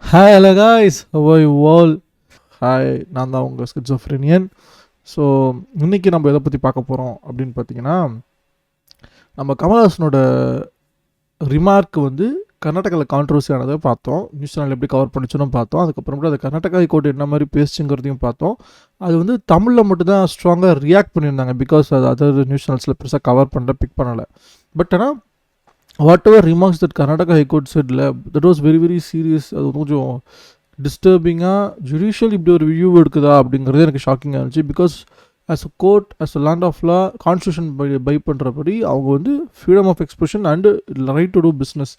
Hi, hello guys. How are you all? Hi, நான் தான் உங்கள் schizophrenian. ஸோ இன்றைக்கி நம்ம எதை பற்றி பார்க்க போகிறோம் அப்படின்னு பார்த்தீங்கன்னா, நம்ம கமல்ஹாசனோட ரிமார்க் வந்து கர்நாடகாவில் கான்ட்ரவர்சி ஆனதை பார்த்தோம். நியூஸ் சேனல் எப்படி கவர் பண்ணிச்சுன்னு பார்த்தோம். அதுக்கப்புறமேட்டு அது கர்நாடகா ஹைகோர்ட் என்ன மாதிரி பேசுங்கிறதையும் பார்த்தோம். அது வந்து தமிழில் மட்டும்தான் ஸ்ட்ராங்காக ரியாக்ட் பண்ணியிருந்தாங்க. பிகாஸ் அது அதர் நியூஸ் சேனல்ஸில் பெருசாக கவர் பண்ணல, பிக் பண்ணலை. பட் ஆனால் whatever remarks that Karnataka high court செட்ல that was very very serious. அது கொஞ்சம் டிஸ்டர்பிங்காக ஜுடிஷியல் இப்படி ஒரு வியூ எடுக்குதா அப்படிங்கிறது எனக்கு ஷாக்கிங்காக இருந்துச்சு. Because as a court, as a land of law, constitution பை பண்ணுறபடி அவங்க வந்து freedom of expression and right to do business.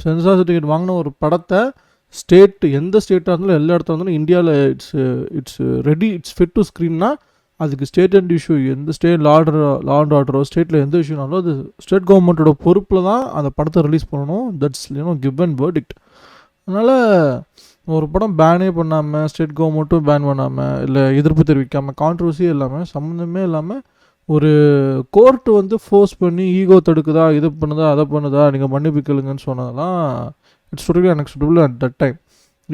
Censor certificate வாங்கின ஒரு படத்தை ஸ்டேட், எந்த ஸ்டேட்டாக இருந்தாலும் எல்லா இடத்துல இருந்தாலும் இந்தியாவில் it's ready, it's fit to ஸ்க்ரீன்னா அதுக்கு ஸ்டேட் அண்ட் இஷ்யூ, எந்த ஸ்டேட் லா அண்ட் ஆர்டரோ ஸ்டேட்டில் எந்த இஷ்யூனாலும் அது ஸ்டேட் கவர்மெண்ட்டோட பொறுப்பில் தான் அந்த படத்தை ரிலீஸ் பண்ணணும். That's given verdict. அதனால் ஒரு படம் பேனே பண்ணாமல், ஸ்டேட் கவர்மெண்ட்டும் பேன் பண்ணாமல், இல்லை எதிர்ப்பு தெரிவிக்காமல், கான்ட்ரவர்சியே இல்லாமல், சம்மந்தமே இல்லாமல் ஒரு கோர்ட்டு வந்து ஃபோர்ஸ் பண்ணி ஈகோ தடுக்குதா, இது பண்ணுதா, அதை பண்ணுதா, நீங்கள் மன்னிப்பு கேளுங்கன்னு சொன்னதெல்லாம் it's totally unacceptable at that time.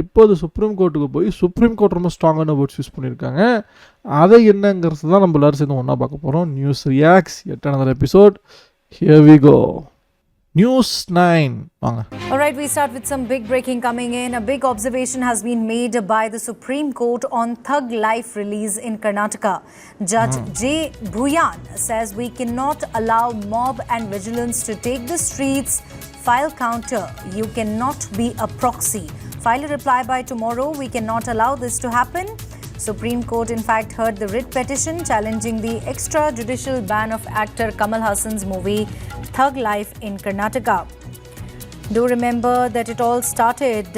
இப்போ அது சுப்ரீம் கோர்ட்டுக்கு போய் சுப்ரீம் கோர்ட் ரொம்ப ஸ்ட்ராங்கான வேர்ட்ஸ் யூஸ் பண்ணியிருக்காங்க. அதை என்னங்கிறது தான் நம்ம எல்லோரும் சேர்ந்து ஒன்றா பார்க்க போகிறோம். News reacts yet another episode. Here we go. News 9. All right, we start with some big breaking coming in. A big observation has been made by the Supreme Court on Thug Life release in Karnataka. Judge J. Bhuyan says we cannot allow mob and vigilance to take the streets. File counter. You cannot be a proxy. File a reply by tomorrow. We cannot allow this to happen. Supreme Court in fact heard the writ petition challenging the extrajudicial ban of actor Kamal Haasan's movie Thug Life in Karnataka. Do remember that it all started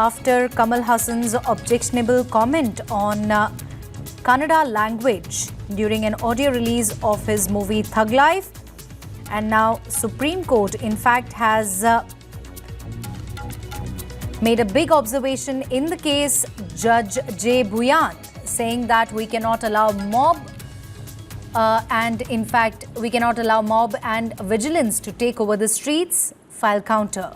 after Kamal Haasan's objectionable comment on Kannada language during an audio release of his movie Thug Life. And now Supreme Court in fact has made a big observation in the case. Judge J. Bhuyan saying that we cannot allow mob and in fact we cannot allow mob and vigilance to take over the streets. File counter.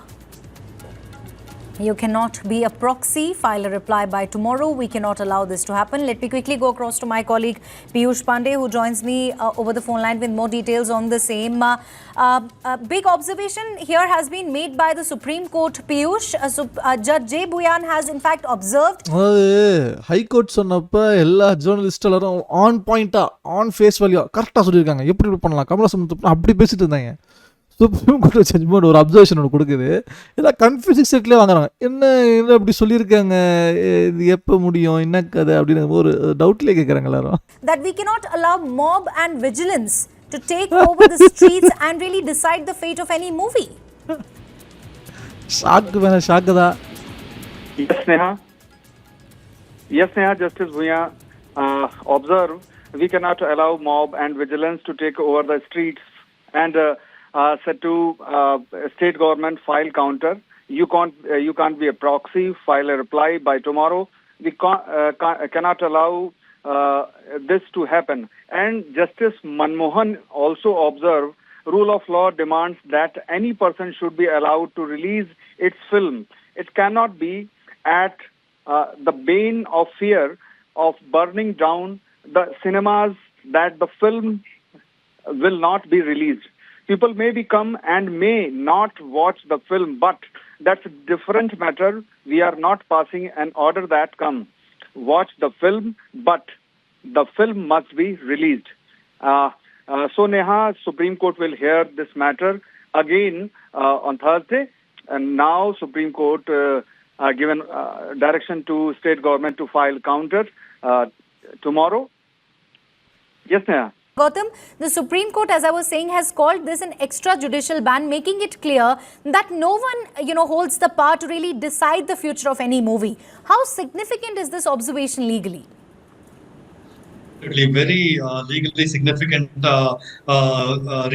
You cannot be a proxy. File a reply by tomorrow. We cannot allow this to happen. Let me quickly go across to my colleague Piyush Pandey, who joins me over the phone line with more details on the same. Big observation here has been made by the Supreme Court. Piyush, Judge J. Bhuyan has in fact observed. High Court சொன்னப்ப எல்லா journalist எல்லாரும் on பாயிண்டா, on face value கரெக்டாக சொல்லியிருக்காங்க. எப்படி பண்ணலாம், கமலஹாசன் அப்படி பேசிட்டு இருந்தாங்க. சுப்ரீம் கோர்ட் ஜட்ஜ்மெண்ட் ஒரு அப்சர்வேஷன் ஒன்று கொடுக்குது. எல்லாம் கன்ஃபியூசிங் செட்லேயே வாங்குறாங்க. என்ன அப்படி சொல்லியிருக்காங்க, இது எப்போ முடியும், என்ன கதை அப்படின்னு ஒரு டவுட்லேயே கேட்குறாங்க எல்லாரும். That we cannot allow mob and vigilance to take over the streets and really decide the fate of any movie. Shock வேணா, ஷாக்கு தான். Yes, Neha, Justice Bhuyan observe we cannot allow mob and vigilance to take over the streets and said to state government file counter. You can't be a proxy. File a reply by tomorrow. We cannot allow this to happen. And Justice Manmohan also observed rule of law demands that any person should be allowed to release its film. It cannot be at the bane of fear of burning down the cinemas that the film will not be released. People may come and may not watch the film, but that's a different matter. We are not passing an order that come. Watch the film, but the film must be released. So Neha, Supreme Court will hear this matter again on Thursday. And now Supreme Court given direction to state government to file counter tomorrow. Yes, Neha. Gautam, the Supreme Court, as I was saying, has called this an extrajudicial ban, making it clear that no one, holds the power to really decide the future of any movie. How significant is this observation legally? Very legally significant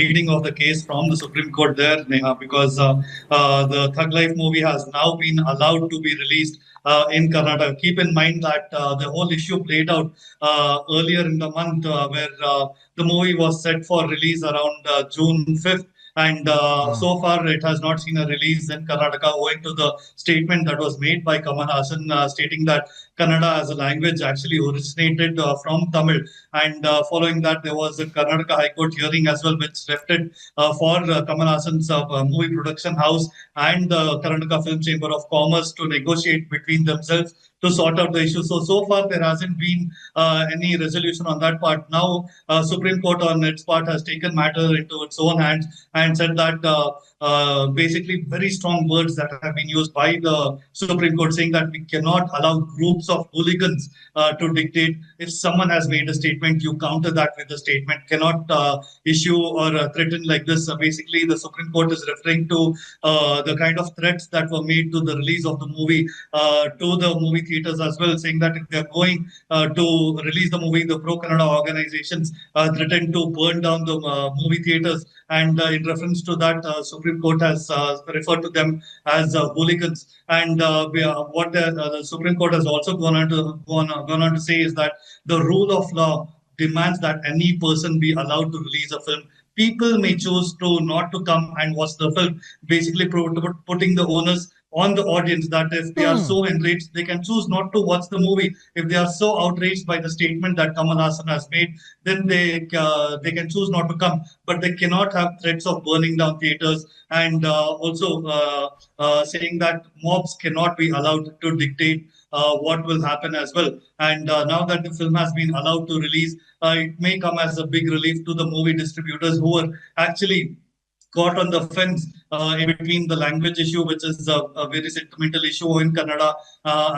reading of the case from the Supreme Court there, Neha, because the Thug Life movie has now been allowed to be released in Karnataka. Keep in mind that the whole issue played out earlier in the month where the movie was set for release around June 5th. And so far, it has not seen a release in Karnataka owing to the statement that was made by Kamal Haasan stating that Kannada as a language actually originated from Tamil. And following that, there was a Karnataka High Court hearing as well, which left it for Kamal Haasan's movie production house and the Karnataka Film Chamber of Commerce to negotiate between themselves to sort out the issue. So far, there hasn't been any resolution on that part. Now, Supreme Court on its part has taken matter into its own hands and said that basically very strong words that have been used by the Supreme Court saying that we cannot allow groups of hooligans to dictate. If someone has made a statement, you counter that with a statement. Cannot issue or threaten like this. Basically, the Supreme Court is referring to the kind of threats that were made to the release of the movie to the movie theaters as well, saying that if they're going to release the movie, the pro-Kannada organizations threatened to burn down the movie theaters. And in reference to that, Supreme Court has referred to them as hooligans. And what the Supreme Court has also gone on to say is that the rule of law demands that any person be allowed to release a film. People may choose to not to come and watch the film, basically putting the onus on the audience that if they are so enraged, they can choose not to watch the movie. If they are so outraged by the statement that Kamal Haasan has made, then they can choose not to come. But they cannot have threats of burning down theaters and also saying that mobs cannot be allowed to dictate what will happen as well. And now that the film has been allowed to release, it may come as a big relief to the movie distributors who are actually caught on the fence in between the language issue, which is a very sentimental issue in Kannada,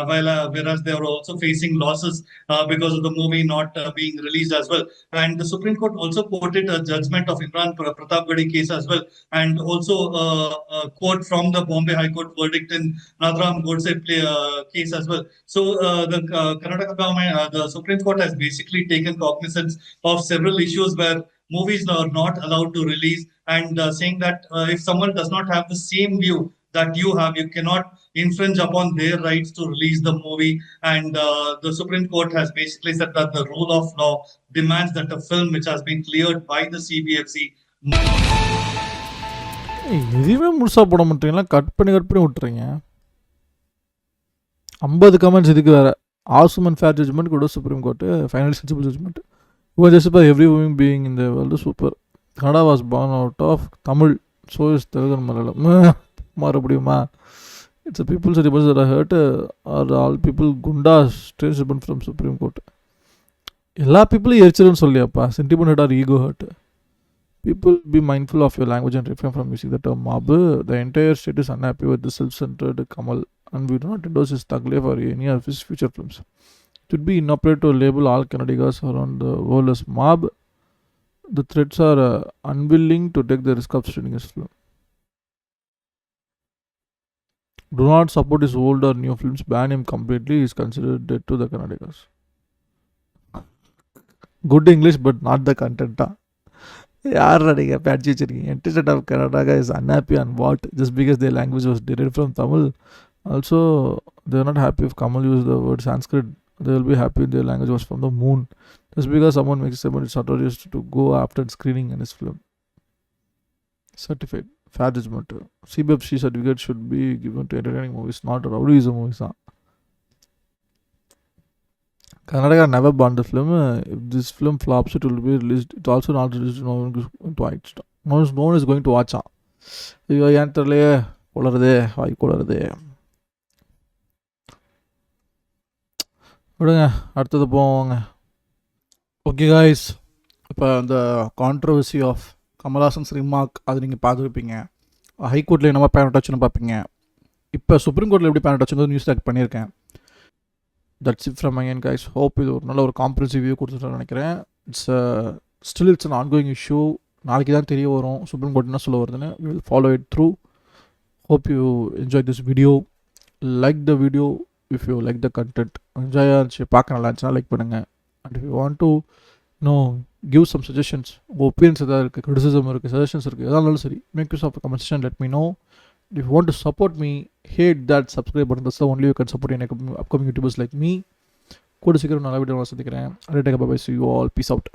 whereas they are also facing losses because of the movie not being released as well. And the Supreme Court also quoted a judgment of Imran Pratapgadi case as well, and also a quote from the Bombay High Court verdict in Nathuram Godse case as well. So the Karnataka government, the Supreme Court has basically taken cognizance of several issues where movies are not allowed to release, and saying that if someone does not have the same view that you have, you cannot infringe upon their rights to release the movie. And the Supreme Court has basically said that the rule of law demands that a film which has been cleared by the CBFC. எதுவுமே முழுசாக போட மாட்டீங்களா? Cut பண்ணி விட்டுறீங்க. 50 comments இதுக்கு வேறு. Awesome and fair judgment, good Supreme Court, final sensible judgment. It was just by every human being in the world super. Kannada was born out of Tamil, so is Telugu and Malayalam. It's the people's rebels that are hurt, or all people gundas, strange judgment from Supreme Court. Ella people erchiran solliyappa, sentiment hurt or ego hurt. People be mindful of your language and refrain from using the term mob. The entire state is unhappy with the self-centered Kamal, and we do not endorse his thug life or any of his future films. It would be inappropriate to label all Kannadigas around the world as mob. The threats are unwilling to take the risk of shooting his film. Do not support his old or new films. Ban him completely. He is considered dead to the Kannadigas. Good English, but not the content. Instead of Karnataka is unhappy and what? Just because their language was derived from Tamil. Also, they are not happy if Kamal used the word Sanskrit. They will be happy if their language was from the moon. Just because someone makes a statement, it's notorious to go after screening in his film. Certified. Fair judgment. CBFC certificate should be given to entertaining movies, not rowdyism movies. Karnataka never banned the film. If this film flops, it will be released. It's also not released. No one is going to watch. No one is going to watch. விடுங்க, அடுத்தது போவாங்க. Okay guys, இப்போ அந்த controversy of Kamal Haasan's remark அது நீங்கள் பார்த்துருப்பீங்க. ஹைகோர்ட்டில் என்னமா பேனட் ஆச்சுன்னு பார்ப்பீங்க. இப்போ சுப்ரீம் கோர்ட்டில் எப்படி பேனட் ஆச்சுங்கிறது நியூஸ் டேக் பண்ணியிருக்கேன். That's it from again guys. Hope இது ஒரு நல்ல ஒரு காம்ப்ரிஹென்சிவ் வியூ கொடுத்துட்டு நினைக்கிறேன். It's an ongoing issue. நாளைக்கு தான் தெரிய வரும் சுப்ரீம் கோர்ட் என்ன சொல்ல வருதுன்னு. We will follow it through. Hope you enjoy this video. Like the video if you like the content. என்ஜாயாக இருந்துச்சு, பார்க்க நல்லா இருந்துச்சுன்னா லைக் பண்ணுங்கள். And if you want to give some suggestions, உங்கள் ஒப்பீனியன்ஸ் எதாவது இருக்குது, கிரிட்டிசிசம் இருக்குது, சஜஷன்ஸ் இருக்குது, எதாக இருந்தாலும் சரி, make use of comment section, let me know. If you want to support me, hit that subscribe button. That's the only you can support any upcoming YouTubers like me. கூட சீக்கிரம் நல்ல video சந்திக்கிறேன். Bye bye. See you all. Peace out.